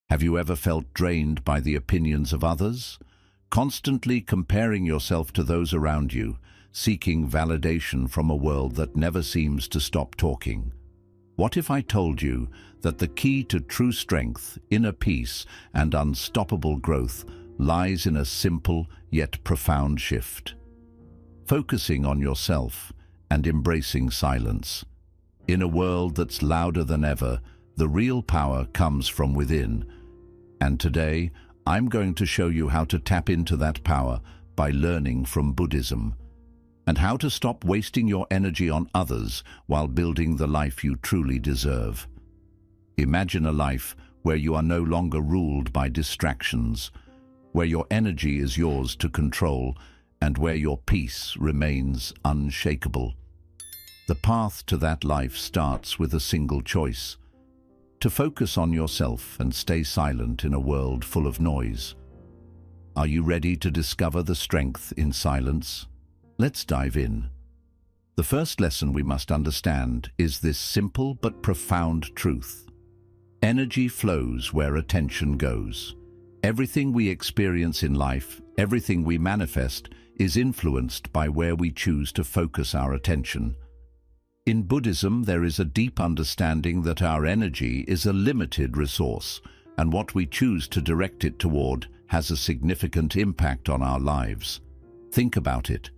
Have you ever felt drained by the opinions of others? Constantly comparing yourself to those around you, seeking validation from a world that never seems to stop talking. What if I told you that the key to true strength, inner peace, and unstoppable growth lies in a simple yet profound shift? Focusing on yourself and embracing silence. In a world that's louder than ever, the real power comes from within. And today, I'm going to show you how to tap into that power by learning from Buddhism, and how to stop wasting your energy on others while building the life you truly deserve. Imagine a life where you are no longer ruled by distractions, where your energy is yours to control, and where your peace remains unshakable. The path to that life starts with a single choice: to focus on yourself and stay silent in a world full of noise. Are you ready to discover the strength in silence? Let's dive in. The first lesson we must understand is this simple but profound truth. Energy flows where attention goes. Everything we experience in life, everything we manifest, is influenced by where we choose to focus our attention. In Buddhism, there is a deep understanding that our energy is a limited resource, and what we choose to direct it toward has a significant impact on our lives. Think about it.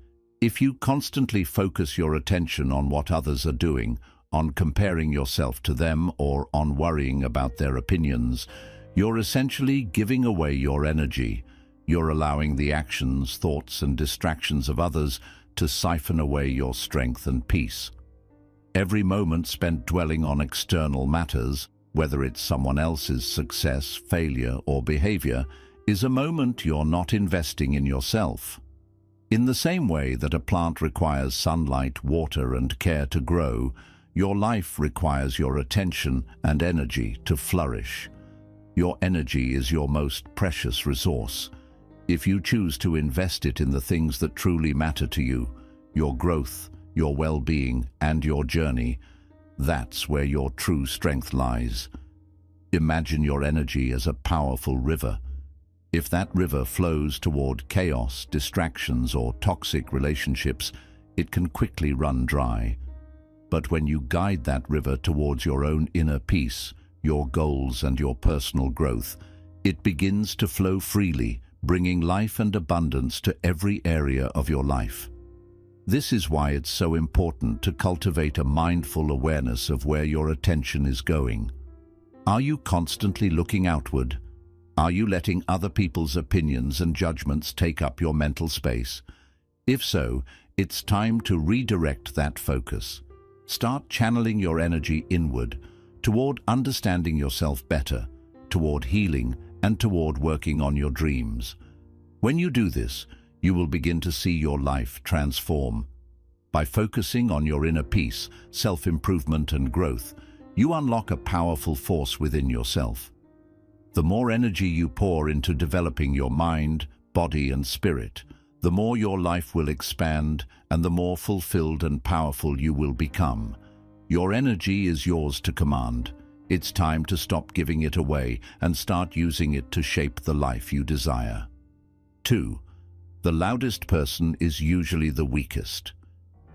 If you constantly focus your attention on what others are doing, on comparing yourself to them, or on worrying about their opinions, you're essentially giving away your energy. You're allowing the actions, thoughts, and distractions of others to siphon away your strength and peace. Every moment spent dwelling on external matters, whether it's someone else's success, failure, or behavior, is a moment you're not investing in yourself. In the same way that a plant requires sunlight, water, and care to grow, your life requires your attention and energy to flourish. Your energy is your most precious resource. If you choose to invest it in the things that truly matter to you, your growth, your well-being, and your journey, that's where your true strength lies. Imagine your energy as a powerful river. If that river flows toward chaos, distractions, or toxic relationships, it can quickly run dry. But when you guide that river towards your own inner peace, your goals, and your personal growth, it begins to flow freely, bringing life and abundance to every area of your life. This is why it's so important to cultivate a mindful awareness of where your attention is going. Are you constantly looking outward? Are you letting other people's opinions and judgments take up your mental space? If so, it's time to redirect that focus. Start channeling your energy inward, toward understanding yourself better, toward healing, and toward working on your dreams. When you do this, you will begin to see your life transform. By focusing on your inner peace, self-improvement, and growth, you unlock a powerful force within yourself. The more energy you pour into developing your mind, body, and spirit, the more your life will expand and the more fulfilled and powerful you will become. Your energy is yours to command. It's time to stop giving it away and start using it to shape the life you desire. 2. The loudest person is usually the weakest.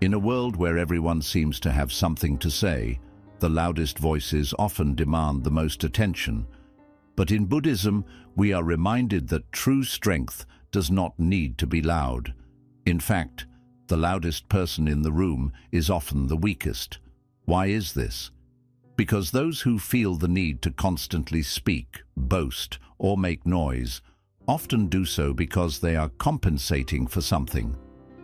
In a world where everyone seems to have something to say, the loudest voices often demand the most attention. But in Buddhism, we are reminded that true strength does not need to be loud. In fact, the loudest person in the room is often the weakest. Why is this? Because those who feel the need to constantly speak, boast, or make noise often do so because they are compensating for something.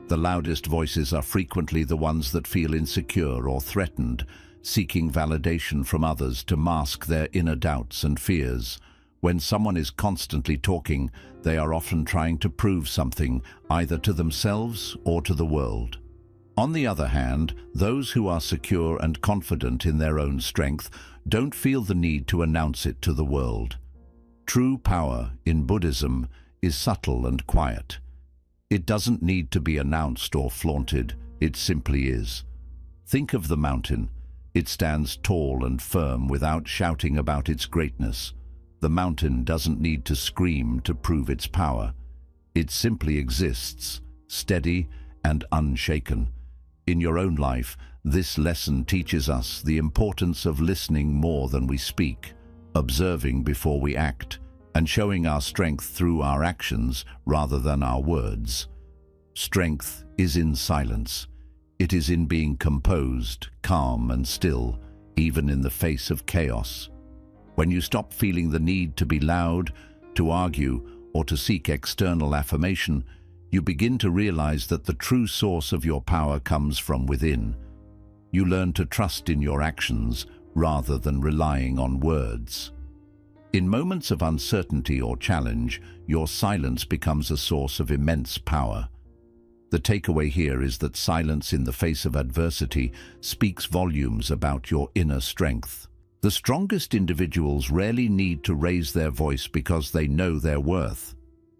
The loudest voices are frequently the ones that feel insecure or threatened, seeking validation from others to mask their inner doubts and fears. When someone is constantly talking, they are often trying to prove something, either to themselves or to the world. On the other hand, those who are secure and confident in their own strength don't feel the need to announce it to the world. True power in Buddhism is subtle and quiet. It doesn't need to be announced or flaunted, it simply is. Think of the mountain. It stands tall and firm without shouting about its greatness. The mountain doesn't need to scream to prove its power. It simply exists, steady and unshaken. In your own life, this lesson teaches us the importance of listening more than we speak, observing before we act, and showing our strength through our actions rather than our words. Strength is in silence. It is in being composed, calm and still, even in the face of chaos. When you stop feeling the need to be loud, to argue, or to seek external affirmation, you begin to realize that the true source of your power comes from within. You learn to trust in your actions rather than relying on words. In moments of uncertainty or challenge, your silence becomes a source of immense power. The takeaway here is that silence in the face of adversity speaks volumes about your inner strength. The strongest individuals rarely need to raise their voice because they know their worth.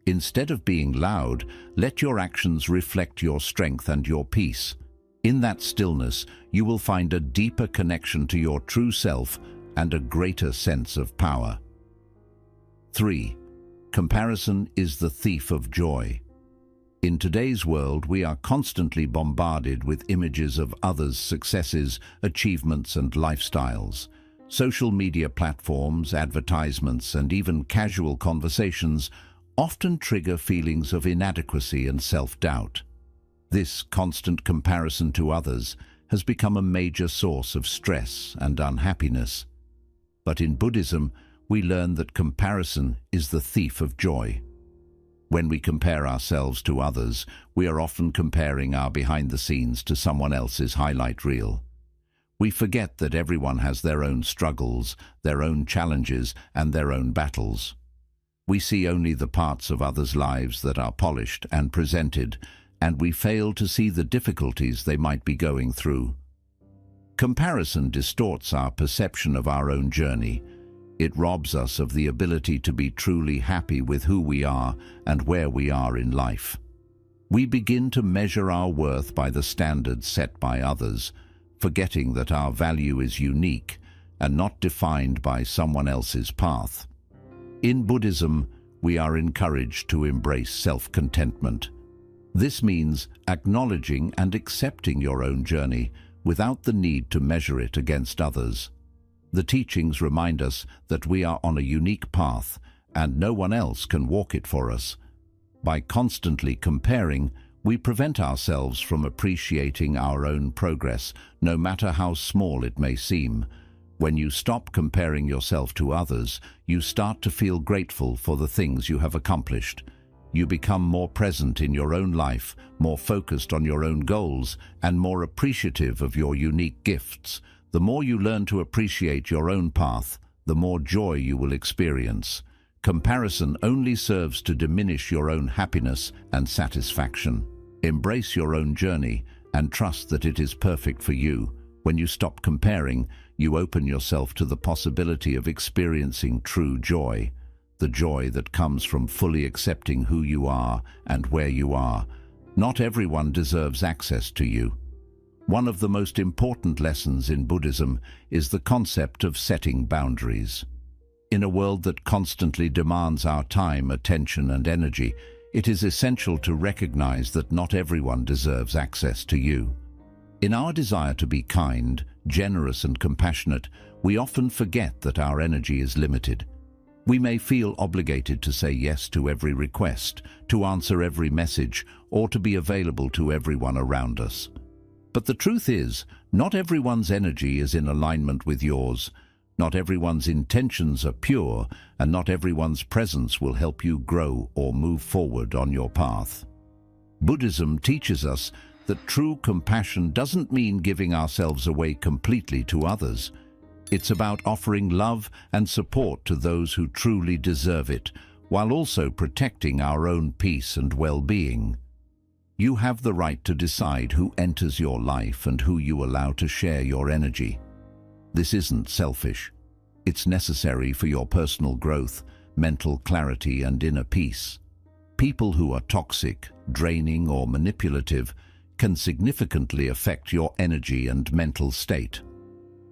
Instead of being loud, let your actions reflect your strength and your peace. In that stillness, you will find a deeper connection to your true self and a greater sense of power. 3. Comparison is the thief of joy. In today's world, we are constantly bombarded with images of others' successes, achievements, and lifestyles. Social media platforms, advertisements, and even casual conversations often trigger feelings of inadequacy and self-doubt. This constant comparison to others has become a major source of stress and unhappiness. But in Buddhism, we learn that comparison is the thief of joy. When we compare ourselves to others, we are often comparing our behind the scenes to someone else's highlight reel. We forget that everyone has their own struggles, their own challenges, and their own battles. We see only the parts of others' lives that are polished and presented, and we fail to see the difficulties they might be going through. Comparison distorts our perception of our own journey. It robs us of the ability to be truly happy with who we are and where we are in life. We begin to measure our worth by the standards set by others, forgetting that our value is unique and not defined by someone else's path. In Buddhism, we are encouraged to embrace self-contentment. This means acknowledging and accepting your own journey without the need to measure it against others. The teachings remind us that we are on a unique path and no one else can walk it for us. By constantly comparing, we prevent ourselves from appreciating our own progress, no matter how small it may seem. When you stop comparing yourself to others, you start to feel grateful for the things you have accomplished. You become more present in your own life, more focused on your own goals, and more appreciative of your unique gifts. The more you learn to appreciate your own path, the more joy you will experience. Comparison only serves to diminish your own happiness and satisfaction. Embrace your own journey and trust that it is perfect for you. When you stop comparing, you open yourself to the possibility of experiencing true joy, the joy that comes from fully accepting who you are and where you are. Not everyone deserves access to you. One of the most important lessons in Buddhism is the concept of setting boundaries. In a world that constantly demands our time, attention, and energy, it is essential to recognize that not everyone deserves access to you. In our desire to be kind, generous, and compassionate, we often forget that our energy is limited. We may feel obligated to say yes to every request, to answer every message, or to be available to everyone around us. But the truth is, not everyone's energy is in alignment with yours. Not everyone's intentions are pure, and not everyone's presence will help you grow or move forward on your path. Buddhism teaches us that true compassion doesn't mean giving ourselves away completely to others. It's about offering love and support to those who truly deserve it, while also protecting our own peace and well-being. You have the right to decide who enters your life and who you allow to share your energy. This isn't selfish. It's necessary for your personal growth, mental clarity, and inner peace. People who are toxic, draining, or manipulative can significantly affect your energy and mental state.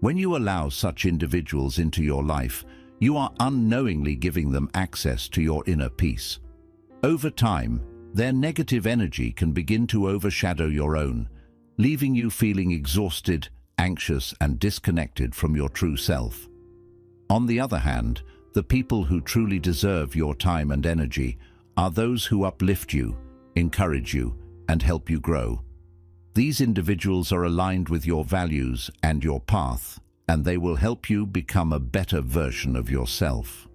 When you allow such individuals into your life, you are unknowingly giving them access to your inner peace. Over time, their negative energy can begin to overshadow your own, leaving you feeling exhausted, anxious, and disconnected from your true self. On the other hand, the people who truly deserve your time and energy are those who uplift you, encourage you, and help you grow. These individuals are aligned with your values and your path, and they will help you become a better version of yourself.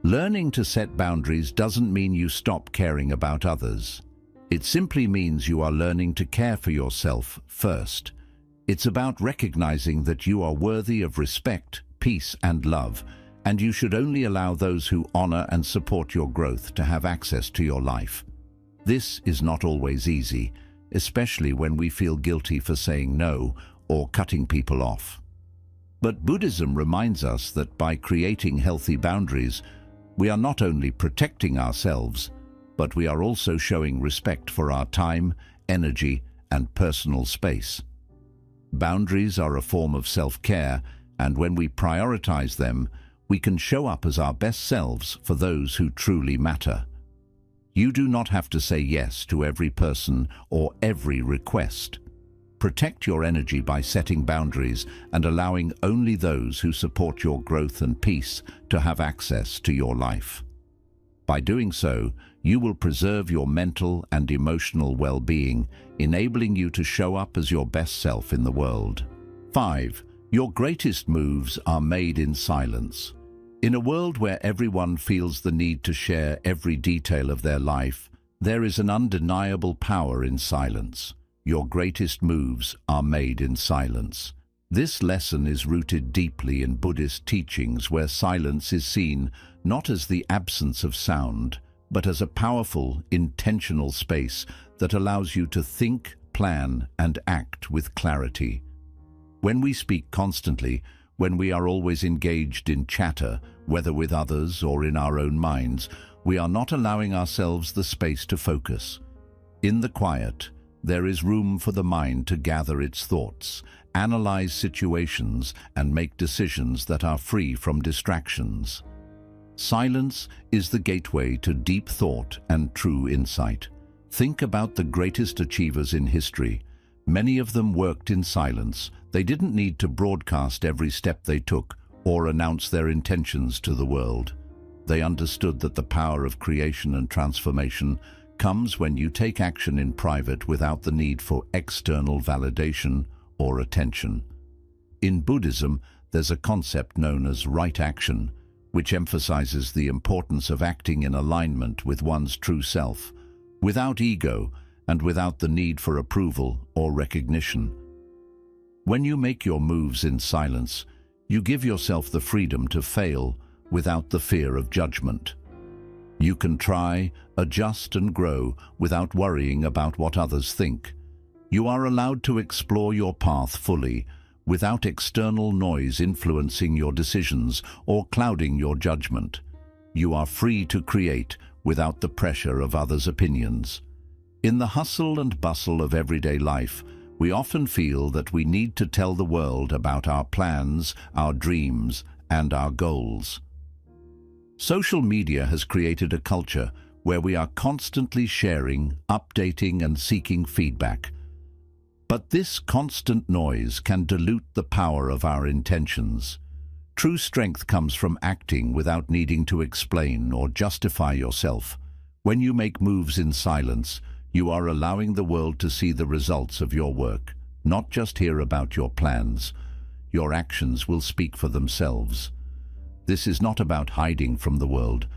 Learning to set boundaries doesn't mean you stop caring about others. It simply means you are learning to care for yourself first. It's about recognizing that you are worthy of respect, peace, and love, and you should only allow those who honor and support your growth to have access to your life. This is not always easy, especially when we feel guilty for saying no or cutting people off. But Buddhism reminds us that by creating healthy boundaries, we are not only protecting ourselves, but we are also showing respect for our time, energy, and personal space. Boundaries are a form of self-care, and when we prioritize them, we can show up as our best selves for those who truly matter. You do not have to say yes to every person or every request. Protect your energy by setting boundaries and allowing only those who support your growth and peace to have access to your life. By doing so, you will preserve your mental and emotional well-being, enabling you to show up as your best self in the world. 5. Your greatest moves are made in silence. In a world where everyone feels the need to share every detail of their life, there is an undeniable power in silence. Your greatest moves are made in silence. This lesson is rooted deeply in Buddhist teachings, where silence is seen not as the absence of sound, but as a powerful, intentional space that allows you to think, plan, and act with clarity. When we speak constantly, when we are always engaged in chatter, whether with others or in our own minds, we are not allowing ourselves the space to focus. In the quiet, there is room for the mind to gather its thoughts, analyze situations, and make decisions that are free from distractions. Silence is the gateway to deep thought and true insight. Think about the greatest achievers in history. Many of them worked in silence. They didn't need to broadcast every step they took or announce their intentions to the world. They understood that the power of creation and transformation comes when you take action in private without the need for external validation or attention. In Buddhism, there's a concept known as right action, which emphasizes the importance of acting in alignment with one's true self, without ego and without the need for approval or recognition. When you make your moves in silence, you give yourself the freedom to fail without the fear of judgment. You can try, adjust, and grow without worrying about what others think. You are allowed to explore your path fully, without external noise influencing your decisions or clouding your judgment. You are free to create without the pressure of others' opinions. In the hustle and bustle of everyday life, we often feel that we need to tell the world about our plans, our dreams, and our goals. Social media has created a culture where we are constantly sharing, updating, and seeking feedback. But this constant noise can dilute the power of our intentions. True strength comes from acting without needing to explain or justify yourself. When you make moves in silence, you are allowing the world to see the results of your work, not just hear about your plans. Your actions will speak for themselves. This is not about hiding from the world,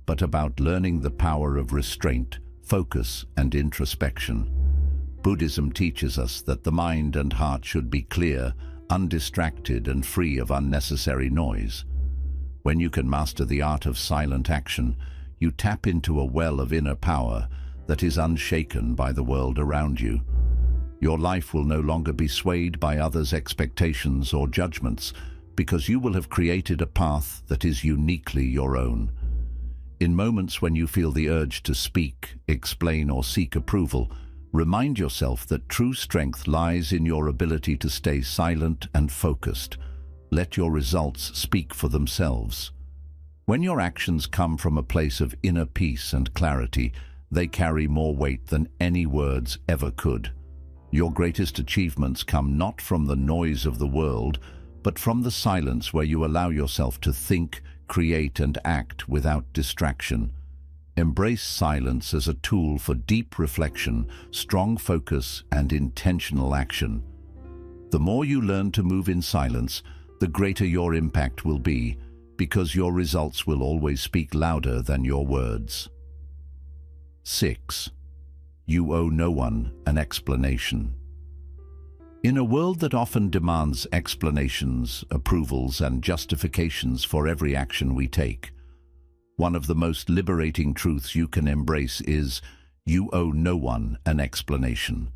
but about learning the power of restraint, focus, and introspection. Buddhism teaches us that the mind and heart should be clear, undistracted, and free of unnecessary noise. When you can master the art of silent action, you tap into a well of inner power that is unshaken by the world around you. Your life will no longer be swayed by others' expectations or judgments, because you will have created a path that is uniquely your own. In moments when you feel the urge to speak, explain, or seek approval, remind yourself that true strength lies in your ability to stay silent and focused. Let your results speak for themselves. When your actions come from a place of inner peace and clarity, they carry more weight than any words ever could. Your greatest achievements come not from the noise of the world, but from the silence where you allow yourself to think, create, and act without distraction. Embrace silence as a tool for deep reflection, strong focus, and intentional action. The more you learn to move in silence, the greater your impact will be, because your results will always speak louder than your words. 6. You owe no one an explanation. In a world that often demands explanations, approvals, and justifications for every action we take, one of the most liberating truths you can embrace is, you owe no one an explanation.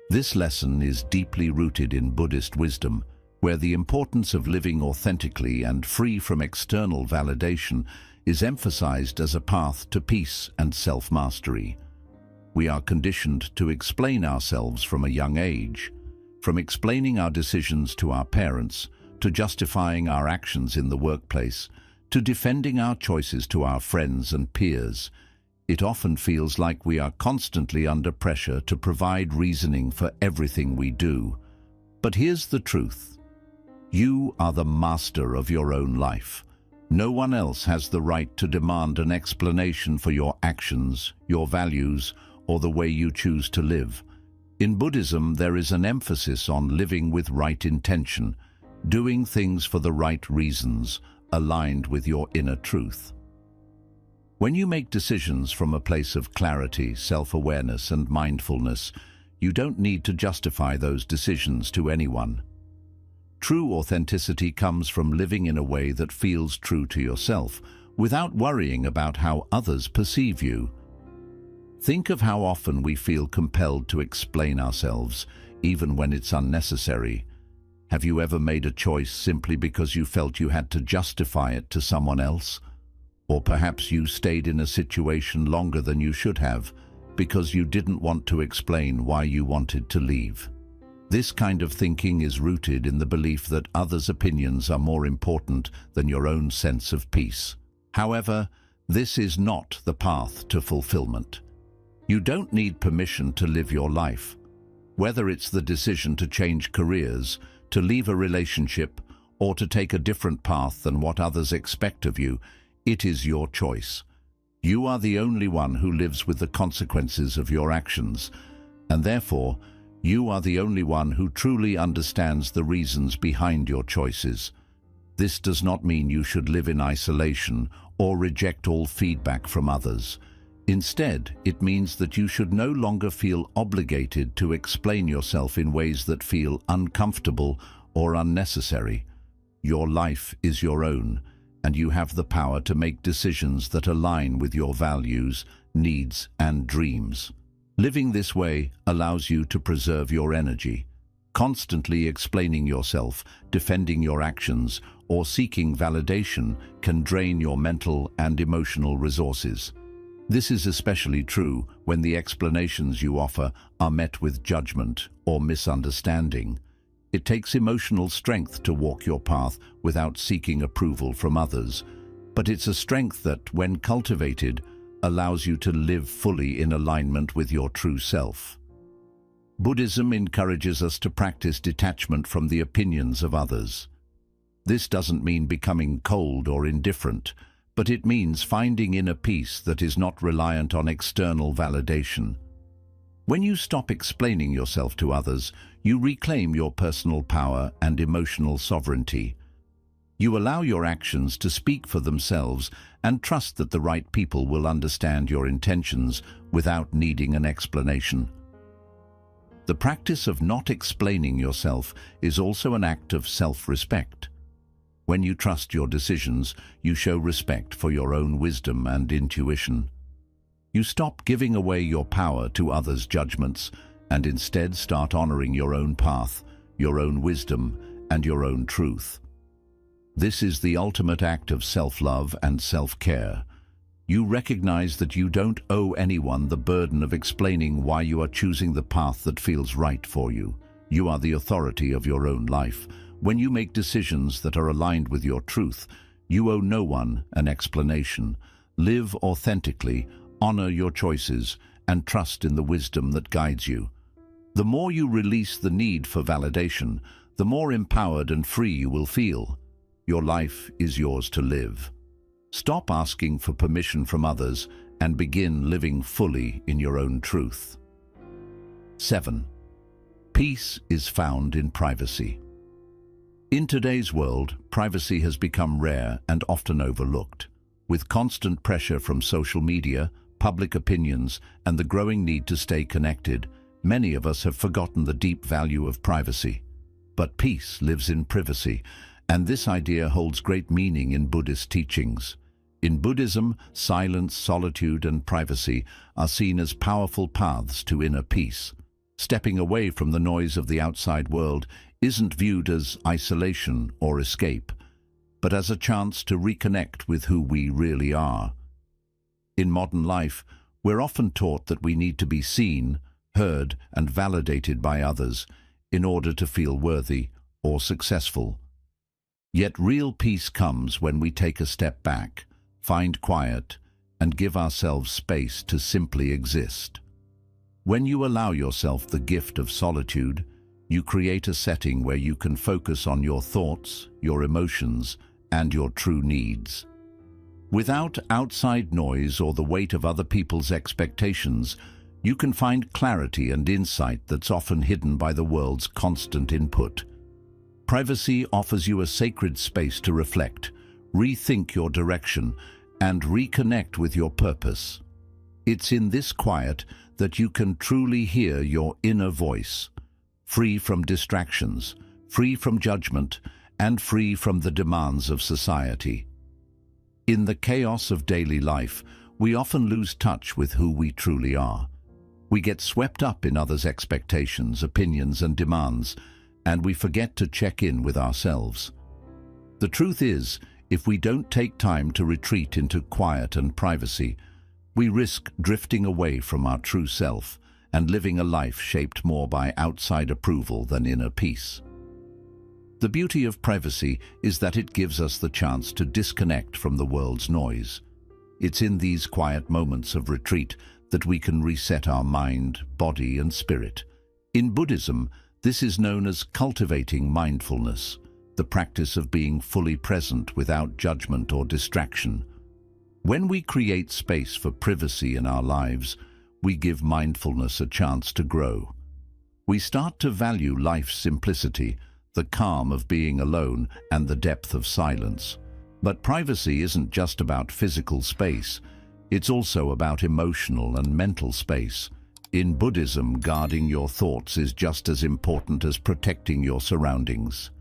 This lesson is deeply rooted in Buddhist wisdom, where the importance of living authentically and free from external validation is emphasized as a path to peace and self-mastery. We are conditioned to explain ourselves from a young age, from explaining our decisions to our parents, to justifying our actions in the workplace, to defending our choices to our friends and peers. It often feels like we are constantly under pressure to provide reasoning for everything we do. But here's the truth. You are the master of your own life. No one else has the right to demand an explanation for your actions, your values, or the way you choose to live. In Buddhism, there is an emphasis on living with right intention, doing things for the right reasons, aligned with your inner truth. When you make decisions from a place of clarity, self-awareness, and mindfulness, you don't need to justify those decisions to anyone. True authenticity comes from living in a way that feels true to yourself, without worrying about how others perceive you. Think of how often we feel compelled to explain ourselves, even when it's unnecessary. Have you ever made a choice simply because you felt you had to justify it to someone else? Or perhaps you stayed in a situation longer than you should have, because you didn't want to explain why you wanted to leave. This kind of thinking is rooted in the belief that others' opinions are more important than your own sense of peace. However, this is not the path to fulfillment. You don't need permission to live your life. Whether it's the decision to change careers, to leave a relationship, or to take a different path than what others expect of you, it is your choice. You are the only one who lives with the consequences of your actions, and therefore, you are the only one who truly understands the reasons behind your choices. This does not mean you should live in isolation or reject all feedback from others. Instead, it means that you should no longer feel obligated to explain yourself in ways that feel uncomfortable or unnecessary. Your life is your own, and you have the power to make decisions that align with your values, needs, and dreams. Living this way allows you to preserve your energy. Constantly explaining yourself, defending your actions, or seeking validation can drain your mental and emotional resources. This is especially true when the explanations you offer are met with judgment or misunderstanding. It takes emotional strength to walk your path without seeking approval from others, but it's a strength that, when cultivated, allows you to live fully in alignment with your true self. Buddhism encourages us to practice detachment from the opinions of others. This doesn't mean becoming cold or indifferent, but it means finding inner peace that is not reliant on external validation. When you stop explaining yourself to others, you reclaim your personal power and emotional sovereignty. You allow your actions to speak for themselves and trust that the right people will understand your intentions without needing an explanation. The practice of not explaining yourself is also an act of self-respect. When you trust your decisions, you show respect for your own wisdom and intuition. You stop giving away your power to others' judgments and instead start honoring your own path, your own wisdom, and your own truth. This is the ultimate act of self-love and self-care. You recognize that you don't owe anyone the burden of explaining why you are choosing the path that feels right for you. You are the authority of your own life, When you make decisions that are aligned with your truth, you owe no one an explanation. Live authentically, honor your choices, and trust in the wisdom that guides you. The more you release the need for validation, the more empowered and free you will feel. Your life is yours to live. Stop asking for permission from others and begin living fully in your own truth. 7. Peace is found in privacy. In today's world, privacy has become rare and often overlooked. With constant pressure from social media, public opinions, and the growing need to stay connected, many of us have forgotten the deep value of privacy. But peace lives in privacy, and this idea holds great meaning in Buddhist teachings. In Buddhism, silence, solitude, and privacy are seen as powerful paths to inner peace. Stepping away from the noise of the outside world isn't viewed as isolation or escape, but as a chance to reconnect with who we really are. In modern life, we're often taught that we need to be seen, heard, and validated by others in order to feel worthy or successful. Yet real peace comes when we take a step back, find quiet, and give ourselves space to simply exist. When you allow yourself the gift of solitude, you create a setting where you can focus on your thoughts, your emotions, and your true needs. Without outside noise or the weight of other people's expectations, you can find clarity and insight that's often hidden by the world's constant input. Privacy offers you a sacred space to reflect, rethink your direction, and reconnect with your purpose. It's in this quiet that you can truly hear your inner voice, free from distractions, free from judgment, and free from the demands of society. In the chaos of daily life, we often lose touch with who we truly are. We get swept up in others' expectations, opinions, and demands, and we forget to check in with ourselves. The truth is, if we don't take time to retreat into quiet and privacy, we risk drifting away from our true self and living a life shaped more by outside approval than inner peace. The beauty of privacy is that it gives us the chance to disconnect from the world's noise. It's in these quiet moments of retreat that we can reset our mind, body, and spirit. In Buddhism, this is known as cultivating mindfulness, the practice of being fully present without judgment or distraction. When we create space for privacy in our lives, we give mindfulness a chance to grow. We start to value life's simplicity, the calm of being alone, and the depth of silence. But privacy isn't just about physical space, it's also about emotional and mental space. In Buddhism, guarding your thoughts is just as important as protecting your surroundings.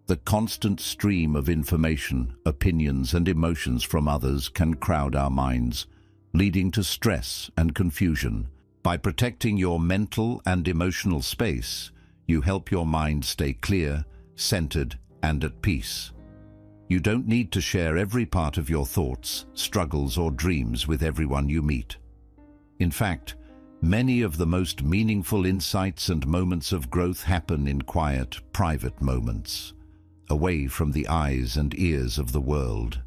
The constant stream of information, opinions, and emotions from others can crowd our minds, leading to stress and confusion. By protecting your mental and emotional space, you help your mind stay clear, centered, and at peace. You don't need to share every part of your thoughts, struggles, or dreams with everyone you meet. In fact, many of the most meaningful insights and moments of growth happen in quiet, private moments, away from the eyes and ears of the world.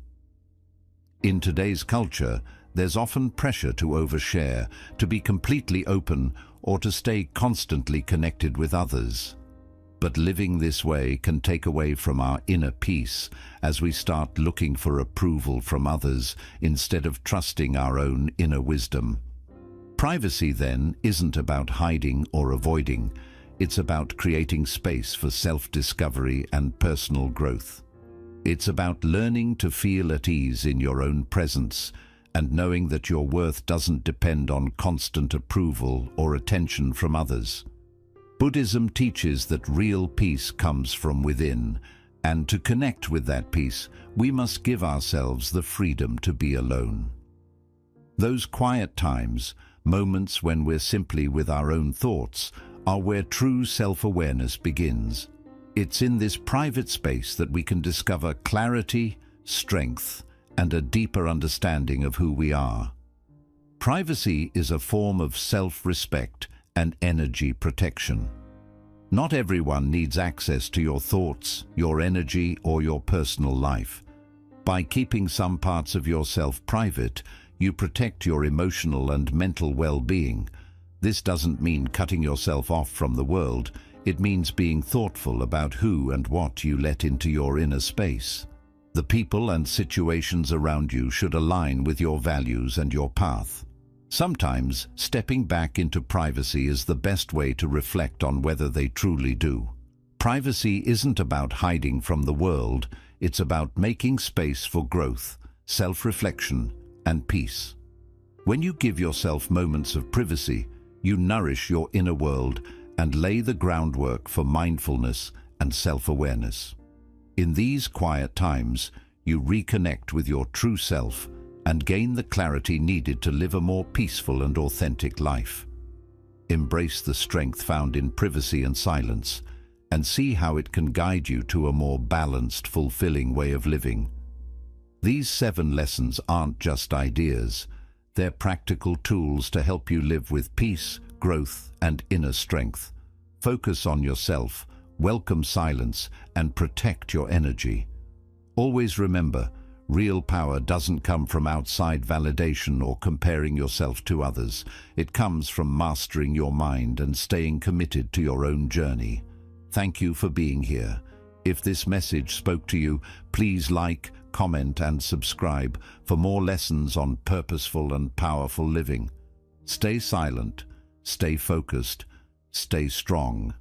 In today's culture, there's often pressure to overshare, to be completely open, or to stay constantly connected with others. But living this way can take away from our inner peace as we start looking for approval from others instead of trusting our own inner wisdom. Privacy, then, isn't about hiding or avoiding. It's about creating space for self-discovery and personal growth. It's about learning to feel at ease in your own presence and knowing that your worth doesn't depend on constant approval or attention from others. Buddhism teaches that real peace comes from within, and to connect with that peace, we must give ourselves the freedom to be alone. Those quiet times, moments when we're simply with our own thoughts, are where true self-awareness begins. It's in this private space that we can discover clarity, strength, and a deeper understanding of who we are. Privacy is a form of self-respect and energy protection. Not everyone needs access to your thoughts, your energy, or your personal life. By keeping some parts of yourself private, you protect your emotional and mental well-being. This doesn't mean cutting yourself off from the world. It means being thoughtful about who and what you let into your inner space. The people and situations around you should align with your values and your path. Sometimes, stepping back into privacy is the best way to reflect on whether they truly do. Privacy isn't about hiding from the world, it's about making space for growth, self-reflection, and peace. When you give yourself moments of privacy, you nourish your inner world and lay the groundwork for mindfulness and self-awareness. In these quiet times, you reconnect with your true self and gain the clarity needed to live a more peaceful and authentic life. Embrace the strength found in privacy and silence, and see how it can guide you to a more balanced, fulfilling way of living. These 7 lessons aren't just ideas, they're practical tools to help you live with peace, growth, and inner strength. Focus on yourself, welcome silence, and protect your energy. Always remember, real power doesn't come from outside validation or comparing yourself to others. It comes from mastering your mind and staying committed to your own journey. Thank you for being here. If this message spoke to you, please like, comment, and subscribe for more lessons on purposeful and powerful living. Stay silent, stay focused, stay strong.